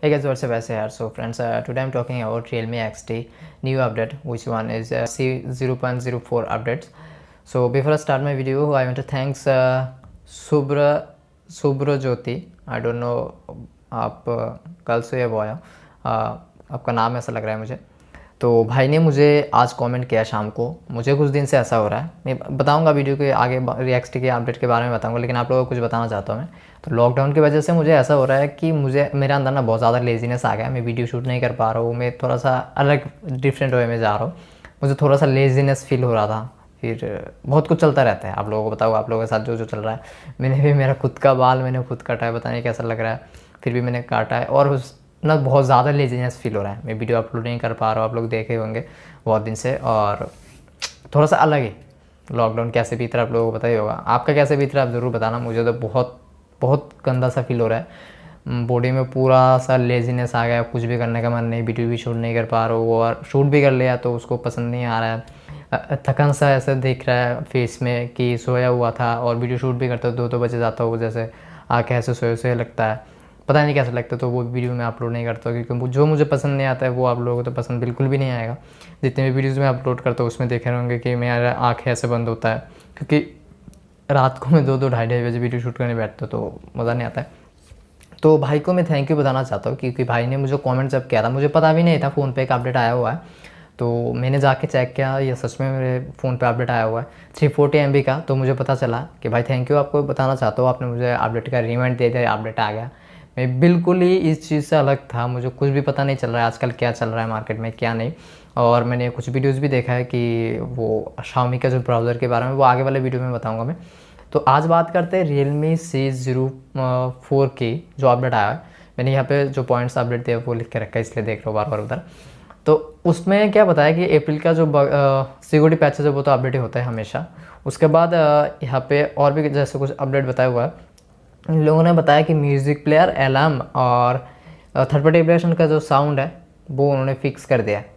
Hey guys, what's up यार? So friends, today I'm talking about Realme XT new update, which one is C.04 updates. So before I start my video, I want to thanks Subra Jyoti. I don't know आप girls हो या boy हो, आपका नाम ऐसा लग रहा है मुझे। तो भाई ने मुझे आज कमेंट किया शाम को। मुझे कुछ दिन से ऐसा हो रहा है, मैं बताऊंगा वीडियो के आगे, रिएक्ट के अपडेट के बारे में बताऊंगा, लेकिन आप लोगों को कुछ बताना चाहता हूँ मैं। तो लॉकडाउन की वजह से मुझे ऐसा हो रहा है कि मुझे मेरे अंदर ना बहुत ज़्यादा लेजीनेस आ गया है। मैं वीडियो शूट नहीं कर पा रहा हूँ, मैं थोड़ा सा अलग डिफरेंट वे में जा रहा हूँ। मुझे थोड़ा सा लेजीनेस फील हो रहा था। फिर बहुत कुछ चलता रहता है, आप लोगों को बताओ, आप लोगों के साथ जो जो चल रहा है। मैंने भी मेरा खुद का बाल मैंने खुद काटा है, पता नहीं कैसा लग रहा है, फिर भी मैंने काटा है। और ना बहुत ज़्यादा लेजीनेस फील हो रहा है, मैं वीडियो अपलोड नहीं कर पा रहा हूँ। आप लोग देखे होंगे बहुत दिन से, और थोड़ा सा अलग है। लॉकडाउन कैसे बीत रहा है आप लोगों को पता ही होगा, आपका कैसे बीत रहा है आप ज़रूर बताना। मुझे तो बहुत बहुत गंदा सा फील हो रहा है, बॉडी में पूरा सा लेजीनेस आ गया, कुछ भी करने का मन नहीं, वीडियो भी शूट नहीं कर पा रहा हूँ, और शूट भी कर लिया तो उसको पसंद नहीं आ रहा है। थकान सा ऐसा दिख रहा है फेस में कि सोया हुआ था, और वीडियो शूट भी करता हूँ 2-2 बजे जाता हूँ, जैसे आँखें ऐसे सोए सोए लगता है, पता नहीं कैसा लगता है। तो वो वीडियो मैं अपलोड नहीं करता हूँ, क्योंकि जो मुझे पसंद नहीं आता है वो आप लोगों को तो पसंद बिल्कुल भी नहीं आएगा। जितने भी वीडियोज़ मैं अपलोड करता हूँ उसमें देखे होंगे कि मेरा आँखें ऐसे बंद होता है, क्योंकि रात को मैं 2-2 ढाई बजे वीडियो शूट करने बैठता हूँ तो मज़ा नहीं आता है। तो भाई को मैं थैंक यू बताना चाहता हूँ, क्योंकि भाई ने मुझे कमेंट जब किया था, मुझे पता भी नहीं था फ़ोन पे एक अपडेट आया हुआ है। तो मैंने जाके चेक किया, ये सच में मेरे फ़ोन पे अपडेट आया हुआ है 340 MB का। तो मुझे पता चला कि भाई थैंक यू आपको बताना चाहता हूँ, आपने मुझे अपडेट का रिमाइंड दे दिया, अपडेट आ गया। मैं बिल्कुल ही इस चीज़ से अलग था, मुझे कुछ भी पता नहीं चल रहा है आजकल क्या चल रहा है मार्केट में क्या नहीं। और मैंने कुछ वीडियोज़ भी देखा है कि वो Xiaomi का जो ब्राउज़र के बारे में, वो आगे वाले वीडियो में बताऊँगा मैं। तो आज बात करते हैं Realme C04 की जो अपडेट आया है। मैंने यहाँ पे जो पॉइंट्स अपडेट दिया वो लिख के रखा है, इसलिए देख रहा हूँ बार बार उधर। तो उसमें क्या बताया कि अप्रैल का जो सिक्योरिटी पैच है वो तो अपडेट ही होता है हमेशा। उसके बाद यहाँ पे और भी जैसे कुछ अपडेट बताया हुआ है। इन लोगों ने बताया कि म्यूज़िक प्लेयर, अलार्म और थर्ड पार्टी एप्लीकेशन का जो साउंड है वो उन्होंने फिक्स कर दिया है।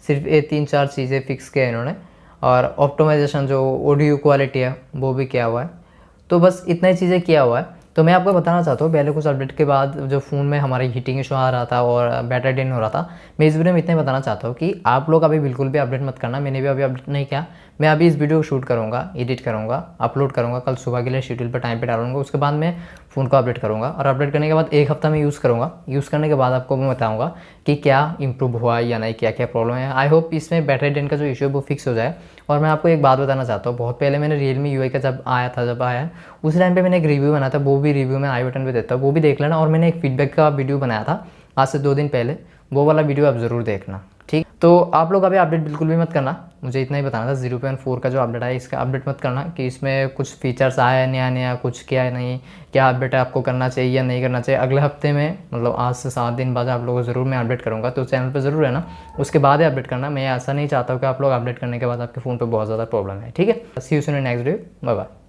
सिर्फ ये 3-4 चीज़ें फिक्स किया इन्होंने, और ऑप्टिमाइजेशन जो ऑडियो क्वालिटी है वो भी किया हुआ है। तो बस इतना ही चीज़ें किया हुआ है। तो मैं आपको बताना चाहता हूँ, पहले कुछ अपडेट के बाद जो फ़ोन में हमारी हीटिंग इशू आ रहा था और बैटरी ड्रेन हो रहा था, मैं इस वीडियो में इतना ही बताना चाहता हूँ कि आप लोग अभी बिल्कुल भी अपडेट मत करना। मैंने भी अभी अपडेट नहीं किया, मैं अभी इस वीडियो को शूट करूँगा, एडिट करूँगा, अपलोड करूँगा, कल सुबह के लिए शेड्यूल पर टाइम पे डालूंगा। उसके बाद मैं फ़ोन को अपडेट करूँगा, और अपडेट करने के बाद 1 हफ्ता में यूज़ करूँगा। यूज़ करने के बाद आपको मैं बताऊँगा कि क्या इंप्रूव हुआ या नहीं, क्या क्या प्रॉब्लम है। आई होप इसमें बैटरी ड्रेन का जो इशू है वो फिक्स हो जाए। और मैं आपको एक बात बताना चाहता हूँ, बहुत पहले मैंने Realme UI का जब आया उस टाइम पे मैंने एक रिव्यू बनाया था, वो भी रिव्यू में आई बटन पे देता हूँ, वो भी देख लेना। और मैंने एक फीडबैक का वीडियो बनाया था आज से 2 दिन पहले, वो वाला वीडियो आप ज़रूर देखना, ठीक। तो आप लोग अभी अपडेट बिल्कुल भी मत करना, मुझे इतना ही बताना था। 0.4 का जो अपडेट है इसका अपडेट मत करना कि इसमें कुछ फीचर्स आया है नया नया, कुछ क्या है नहीं, क्या अपडेट आपको करना चाहिए या नहीं करना चाहिए। अगले हफ्ते में, मतलब आज से 7 दिन बाद आप लोगों को ज़रूर मैं अपडेट करूँगा, तो चैनल पर ज़रूर है ना, उसके बाद ही अपडेट करना। मैं ऐसा नहीं चाहता हूँ कि आप लोग अपडेट करने के बाद आपके फ़ोन पर बहुत ज़्यादा प्रॉब्लम है, ठीक है। See you soon in next video, bye bye.